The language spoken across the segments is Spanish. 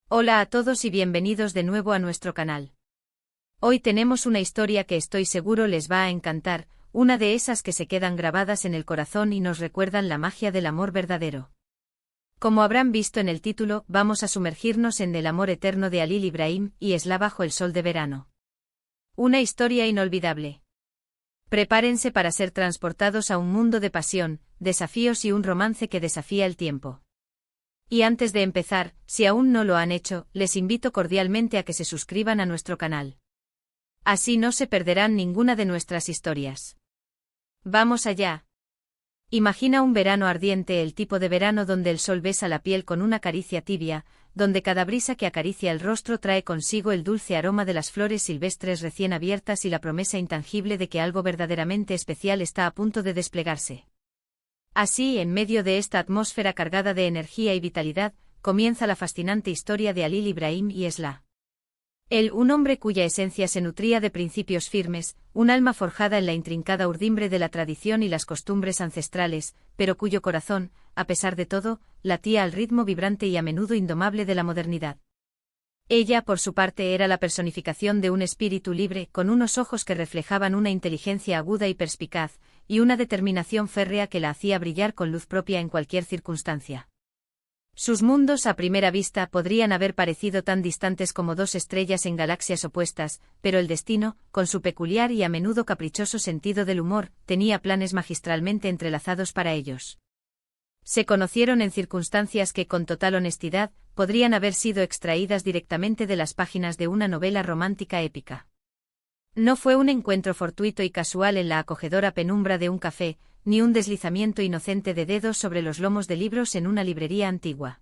Hola a todos y bienvenidos de nuevo a nuestro canal. Hoy tenemos una historia que estoy seguro les va a encantar, una de esas que se quedan grabadas en el corazón y nos recuerdan la magia del amor verdadero. Como habrán visto en el título, vamos a sumergirnos en el amor eterno de Halil Ibrahim y Esla bajo el sol de verano. Una historia inolvidable. Prepárense para ser transportados a un mundo de pasión, desafíos y un romance que desafía el tiempo. Y antes de empezar, si aún no lo han hecho, les invito cordialmente a que se suscriban a nuestro canal. Así no se perderán ninguna de nuestras historias. ¡Vamos allá! Imagina un verano ardiente, el tipo de verano donde el sol besa la piel con una caricia tibia, donde cada brisa que acaricia el rostro trae consigo el dulce aroma de las flores silvestres recién abiertas y la promesa intangible de que algo verdaderamente especial está a punto de desplegarse. Así, en medio de esta atmósfera cargada de energía y vitalidad, comienza la fascinante historia de Halil Ibrahim y Esla. Él, un hombre cuya esencia se nutría de principios firmes, un alma forjada en la intrincada urdimbre de la tradición y las costumbres ancestrales, pero cuyo corazón, a pesar de todo, latía al ritmo vibrante y a menudo indomable de la modernidad. Ella, por su parte, era la personificación de un espíritu libre, con unos ojos que reflejaban una inteligencia aguda y perspicaz, y una determinación férrea que la hacía brillar con luz propia en cualquier circunstancia. Sus mundos a primera vista podrían haber parecido tan distantes como dos estrellas en galaxias opuestas, pero el destino, con su peculiar y a menudo caprichoso sentido del humor, tenía planes magistralmente entrelazados para ellos. Se conocieron en circunstancias que, con total honestidad, podrían haber sido extraídas directamente de las páginas de una novela romántica épica. No fue un encuentro fortuito y casual en la acogedora penumbra de un café, ni un deslizamiento inocente de dedos sobre los lomos de libros en una librería antigua.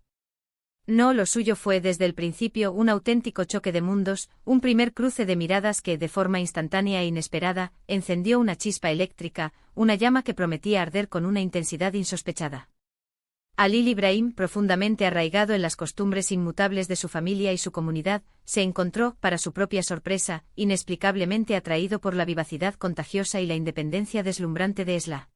No, lo suyo fue desde el principio un auténtico choque de mundos, un primer cruce de miradas que, de forma instantánea e inesperada, encendió una chispa eléctrica, una llama que prometía arder con una intensidad insospechada. Halil Ibrahim, profundamente arraigado en las costumbres inmutables de su familia y su comunidad, se encontró, para su propia sorpresa, inexplicablemente atraído por la vivacidad contagiosa y la independencia deslumbrante de Esla.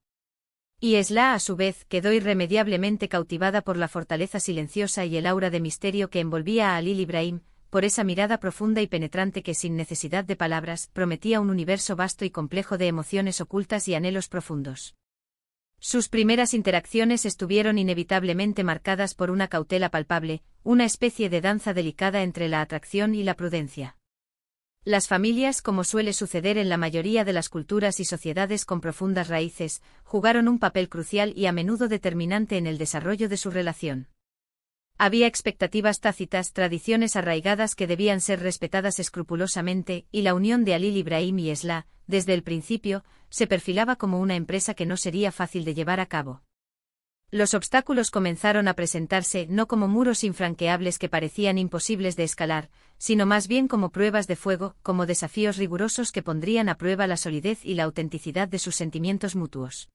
Y Esla, a su vez, quedó irremediablemente cautivada por la fortaleza silenciosa y el aura de misterio que envolvía a Halil Ibrahim, por esa mirada profunda y penetrante que, sin necesidad de palabras, prometía un universo vasto y complejo de emociones ocultas y anhelos profundos. Sus primeras interacciones estuvieron inevitablemente marcadas por una cautela palpable, una especie de danza delicada entre la atracción y la prudencia. Las familias, como suele suceder en la mayoría de las culturas y sociedades con profundas raíces, jugaron un papel crucial y a menudo determinante en el desarrollo de su relación. Había expectativas tácitas, tradiciones arraigadas que debían ser respetadas escrupulosamente, y la unión de Halil Ibrahim y Esla, desde el principio, se perfilaba como una empresa que no sería fácil de llevar a cabo. Los obstáculos comenzaron a presentarse no como muros infranqueables que parecían imposibles de escalar, sino más bien como pruebas de fuego, como desafíos rigurosos que pondrían a prueba la solidez y la autenticidad de sus sentimientos mutuos.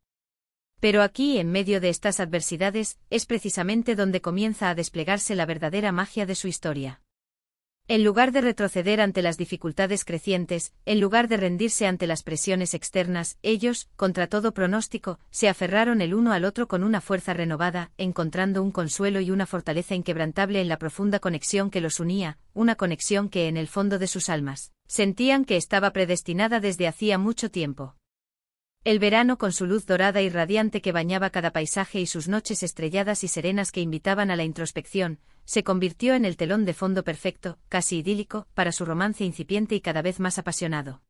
Pero aquí, en medio de estas adversidades, es precisamente donde comienza a desplegarse la verdadera magia de su historia. En lugar de retroceder ante las dificultades crecientes, en lugar de rendirse ante las presiones externas, ellos, contra todo pronóstico, se aferraron el uno al otro con una fuerza renovada, encontrando un consuelo y una fortaleza inquebrantable en la profunda conexión que los unía, una conexión que, en el fondo de sus almas, sentían que estaba predestinada desde hacía mucho tiempo. El verano, con su luz dorada y radiante que bañaba cada paisaje y sus noches estrelladas y serenas que invitaban a la introspección, se convirtió en el telón de fondo perfecto, casi idílico, para su romance incipiente y cada vez más apasionado.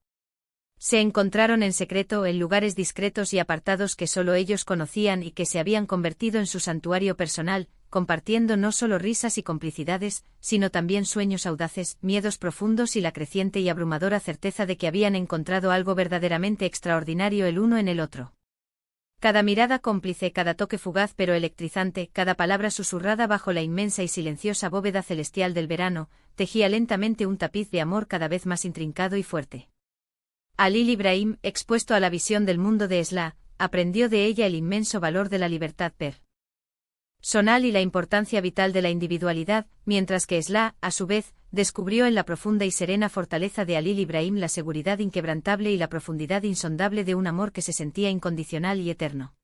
Se encontraron en secreto en lugares discretos y apartados que solo ellos conocían y que se habían convertido en su santuario personal, compartiendo no solo risas y complicidades, sino también sueños audaces, miedos profundos y la creciente y abrumadora certeza de que habían encontrado algo verdaderamente extraordinario el uno en el otro. Cada mirada cómplice, cada toque fugaz pero electrizante, cada palabra susurrada bajo la inmensa y silenciosa bóveda celestial del verano, tejía lentamente un tapiz de amor cada vez más intrincado y fuerte. Halil Ibrahim, expuesto a la visión del mundo de Esla, aprendió de ella el inmenso valor de la libertad personal y la importancia vital de la individualidad, mientras que Esla, a su vez, descubrió en la profunda y serena fortaleza de Halil Ibrahim la seguridad inquebrantable y la profundidad insondable de un amor que se sentía incondicional y eterno.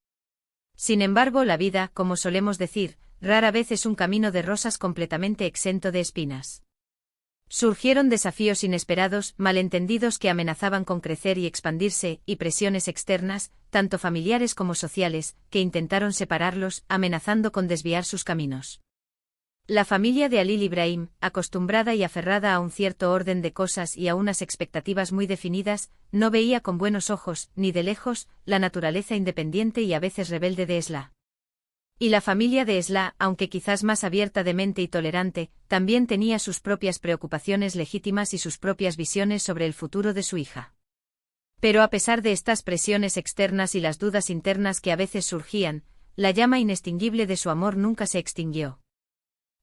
Sin embargo, la vida, como solemos decir, rara vez es un camino de rosas completamente exento de espinas. Surgieron desafíos inesperados, malentendidos que amenazaban con crecer y expandirse, y presiones externas, tanto familiares como sociales, que intentaron separarlos, amenazando con desviar sus caminos. La familia de Halil Ibrahim, acostumbrada y aferrada a un cierto orden de cosas y a unas expectativas muy definidas, no veía con buenos ojos, ni de lejos, la naturaleza independiente y a veces rebelde de Esla. Y la familia de Esla, aunque quizás más abierta de mente y tolerante, también tenía sus propias preocupaciones legítimas y sus propias visiones sobre el futuro de su hija. Pero a pesar de estas presiones externas y las dudas internas que a veces surgían, la llama inextinguible de su amor nunca se extinguió.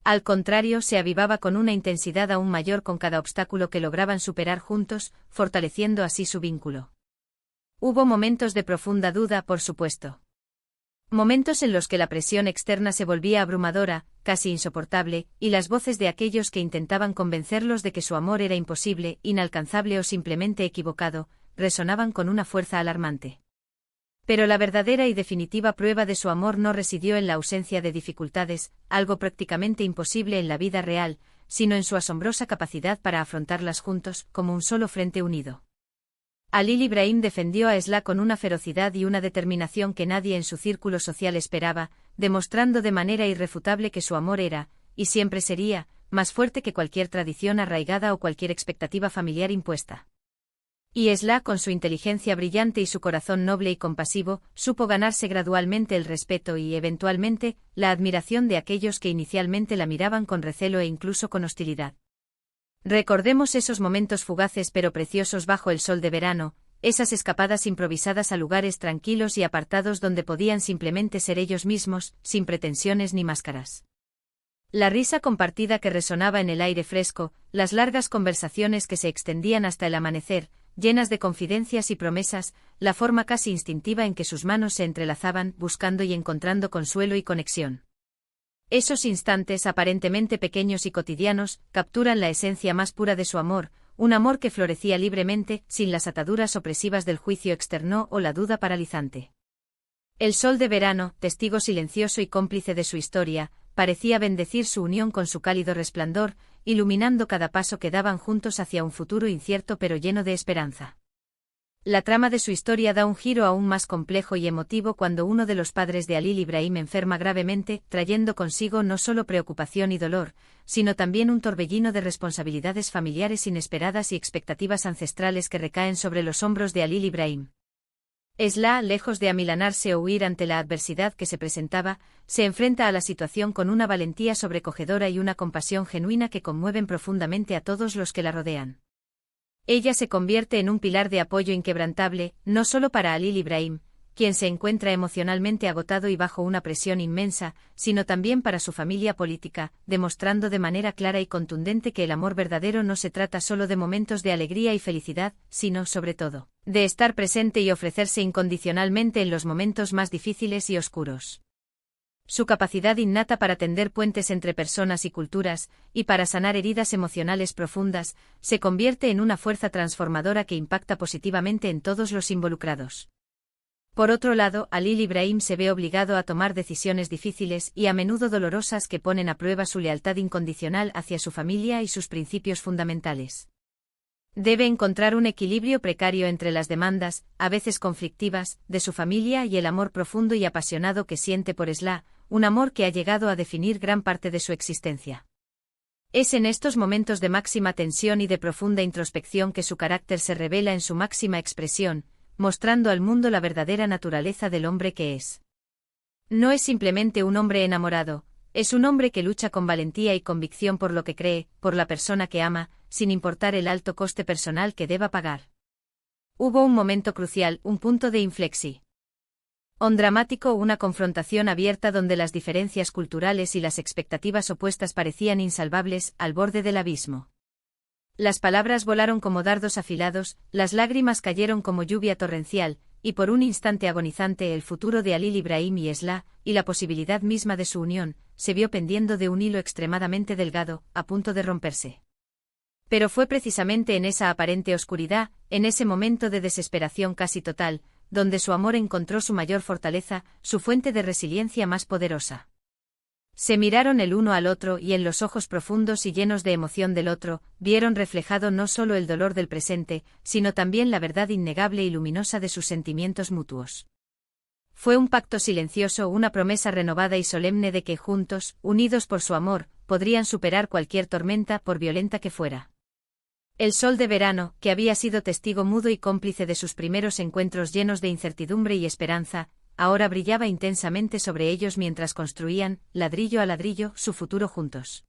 Al contrario, se avivaba con una intensidad aún mayor con cada obstáculo que lograban superar juntos, fortaleciendo así su vínculo. Hubo momentos de profunda duda, por supuesto. Momentos en los que la presión externa se volvía abrumadora, casi insoportable, y las voces de aquellos que intentaban convencerlos de que su amor era imposible, inalcanzable o simplemente equivocado, resonaban con una fuerza alarmante. Pero la verdadera y definitiva prueba de su amor no residió en la ausencia de dificultades, algo prácticamente imposible en la vida real, sino en su asombrosa capacidad para afrontarlas juntos, como un solo frente unido. Halil Ibrahim defendió a Esla con una ferocidad y una determinación que nadie en su círculo social esperaba, demostrando de manera irrefutable que su amor era, y siempre sería, más fuerte que cualquier tradición arraigada o cualquier expectativa familiar impuesta. Y Esla, con su inteligencia brillante y su corazón noble y compasivo, supo ganarse gradualmente el respeto y, eventualmente, la admiración de aquellos que inicialmente la miraban con recelo e incluso con hostilidad. Recordemos esos momentos fugaces pero preciosos bajo el sol de verano, esas escapadas improvisadas a lugares tranquilos y apartados donde podían simplemente ser ellos mismos, sin pretensiones ni máscaras. La risa compartida que resonaba en el aire fresco, las largas conversaciones que se extendían hasta el amanecer, llenas de confidencias y promesas, la forma casi instintiva en que sus manos se entrelazaban, buscando y encontrando consuelo y conexión. Esos instantes aparentemente pequeños y cotidianos capturan la esencia más pura de su amor, un amor que florecía libremente, sin las ataduras opresivas del juicio externo o la duda paralizante. El sol de verano, testigo silencioso y cómplice de su historia, parecía bendecir su unión con su cálido resplandor, iluminando cada paso que daban juntos hacia un futuro incierto pero lleno de esperanza. La trama de su historia da un giro aún más complejo y emotivo cuando uno de los padres de Halil Ibrahim enferma gravemente, trayendo consigo no solo preocupación y dolor, sino también un torbellino de responsabilidades familiares inesperadas y expectativas ancestrales que recaen sobre los hombros de Halil Ibrahim. Esla, lejos de amilanarse o huir ante la adversidad que se presentaba, se enfrenta a la situación con una valentía sobrecogedora y una compasión genuina que conmueven profundamente a todos los que la rodean. Ella se convierte en un pilar de apoyo inquebrantable, no solo para Halil Ibrahim, quien se encuentra emocionalmente agotado y bajo una presión inmensa, sino también para su familia política, demostrando de manera clara y contundente que el amor verdadero no se trata solo de momentos de alegría y felicidad, sino, sobre todo, de estar presente y ofrecerse incondicionalmente en los momentos más difíciles y oscuros. Su capacidad innata para tender puentes entre personas y culturas, y para sanar heridas emocionales profundas, se convierte en una fuerza transformadora que impacta positivamente en todos los involucrados. Por otro lado, Halil Ibrahim se ve obligado a tomar decisiones difíciles y a menudo dolorosas que ponen a prueba su lealtad incondicional hacia su familia y sus principios fundamentales. Debe encontrar un equilibrio precario entre las demandas, a veces conflictivas, de su familia y el amor profundo y apasionado que siente por Esla, un amor que ha llegado a definir gran parte de su existencia. Es en estos momentos de máxima tensión y de profunda introspección que su carácter se revela en su máxima expresión, mostrando al mundo la verdadera naturaleza del hombre que es. No es simplemente un hombre enamorado, es un hombre que lucha con valentía y convicción por lo que cree, por la persona que ama, sin importar el alto coste personal que deba pagar. Hubo un momento crucial, un punto de inflexión dramático, una confrontación abierta donde las diferencias culturales y las expectativas opuestas parecían insalvables, al borde del abismo. Las palabras volaron como dardos afilados, las lágrimas cayeron como lluvia torrencial, y por un instante agonizante el futuro de Halil Ibrahim y Esla, y la posibilidad misma de su unión, se vio pendiendo de un hilo extremadamente delgado, a punto de romperse. Pero fue precisamente en esa aparente oscuridad, en ese momento de desesperación casi total, donde su amor encontró su mayor fortaleza, su fuente de resiliencia más poderosa. Se miraron el uno al otro y en los ojos profundos y llenos de emoción del otro, vieron reflejado no solo el dolor del presente, sino también la verdad innegable y luminosa de sus sentimientos mutuos. Fue un pacto silencioso, una promesa renovada y solemne de que juntos, unidos por su amor, podrían superar cualquier tormenta por violenta que fuera. El sol de verano, que había sido testigo mudo y cómplice de sus primeros encuentros llenos de incertidumbre y esperanza, ahora brillaba intensamente sobre ellos mientras construían, ladrillo a ladrillo, su futuro juntos.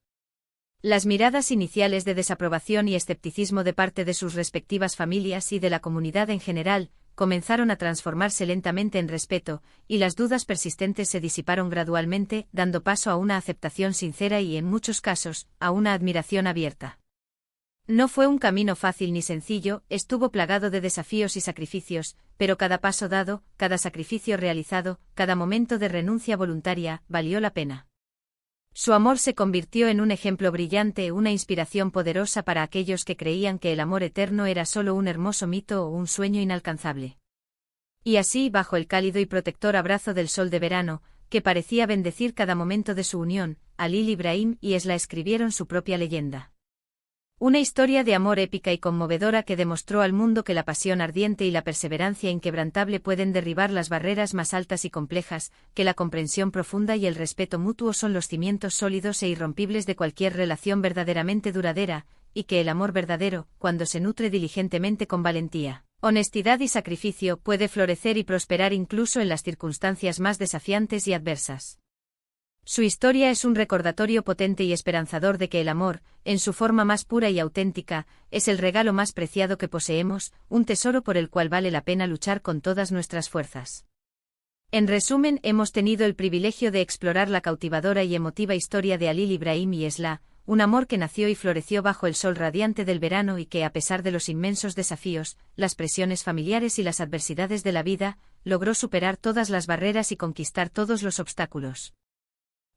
Las miradas iniciales de desaprobación y escepticismo de parte de sus respectivas familias y de la comunidad en general, comenzaron a transformarse lentamente en respeto, y las dudas persistentes se disiparon gradualmente, dando paso a una aceptación sincera y, en muchos casos, a una admiración abierta. No fue un camino fácil ni sencillo, estuvo plagado de desafíos y sacrificios, pero cada paso dado, cada sacrificio realizado, cada momento de renuncia voluntaria, valió la pena. Su amor se convirtió en un ejemplo brillante, una inspiración poderosa para aquellos que creían que el amor eterno era solo un hermoso mito o un sueño inalcanzable. Y así, bajo el cálido y protector abrazo del sol de verano, que parecía bendecir cada momento de su unión, Halil Ibrahim y Esla escribieron su propia leyenda. Una historia de amor épica y conmovedora que demostró al mundo que la pasión ardiente y la perseverancia inquebrantable pueden derribar las barreras más altas y complejas, que la comprensión profunda y el respeto mutuo son los cimientos sólidos e irrompibles de cualquier relación verdaderamente duradera, y que el amor verdadero, cuando se nutre diligentemente con valentía, honestidad y sacrificio, puede florecer y prosperar incluso en las circunstancias más desafiantes y adversas. Su historia es un recordatorio potente y esperanzador de que el amor, en su forma más pura y auténtica, es el regalo más preciado que poseemos, un tesoro por el cual vale la pena luchar con todas nuestras fuerzas. En resumen, hemos tenido el privilegio de explorar la cautivadora y emotiva historia de Halil Ibrahim y Esla, un amor que nació y floreció bajo el sol radiante del verano y que, a pesar de los inmensos desafíos, las presiones familiares y las adversidades de la vida, logró superar todas las barreras y conquistar todos los obstáculos.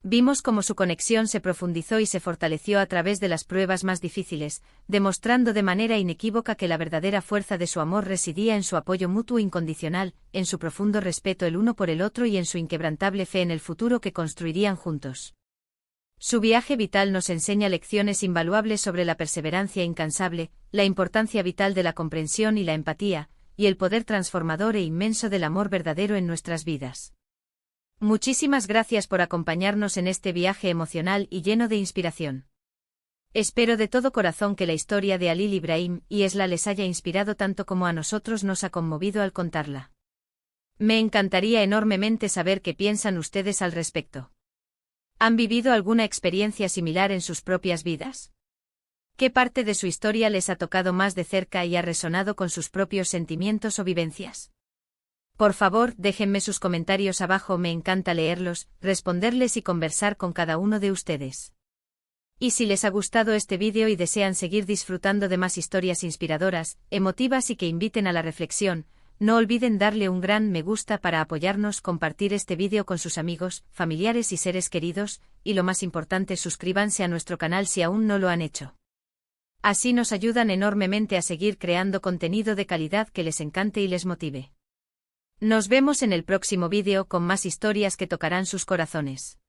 Vimos cómo su conexión se profundizó y se fortaleció a través de las pruebas más difíciles, demostrando de manera inequívoca que la verdadera fuerza de su amor residía en su apoyo mutuo incondicional, en su profundo respeto el uno por el otro y en su inquebrantable fe en el futuro que construirían juntos. Su viaje vital nos enseña lecciones invaluables sobre la perseverancia incansable, la importancia vital de la comprensión y la empatía, y el poder transformador e inmenso del amor verdadero en nuestras vidas. Muchísimas gracias por acompañarnos en este viaje emocional y lleno de inspiración. Espero de todo corazón que la historia de Halil Ibrahim y Esla les haya inspirado tanto como a nosotros nos ha conmovido al contarla. Me encantaría enormemente saber qué piensan ustedes al respecto. ¿Han vivido alguna experiencia similar en sus propias vidas? ¿Qué parte de su historia les ha tocado más de cerca y ha resonado con sus propios sentimientos o vivencias? Por favor, déjenme sus comentarios abajo, me encanta leerlos, responderles y conversar con cada uno de ustedes. Y si les ha gustado este vídeo y desean seguir disfrutando de más historias inspiradoras, emotivas y que inviten a la reflexión, no olviden darle un gran me gusta para apoyarnos, compartir este vídeo con sus amigos, familiares y seres queridos, y lo más importante, suscríbanse a nuestro canal si aún no lo han hecho. Así nos ayudan enormemente a seguir creando contenido de calidad que les encante y les motive. Nos vemos en el próximo vídeo con más historias que tocarán sus corazones.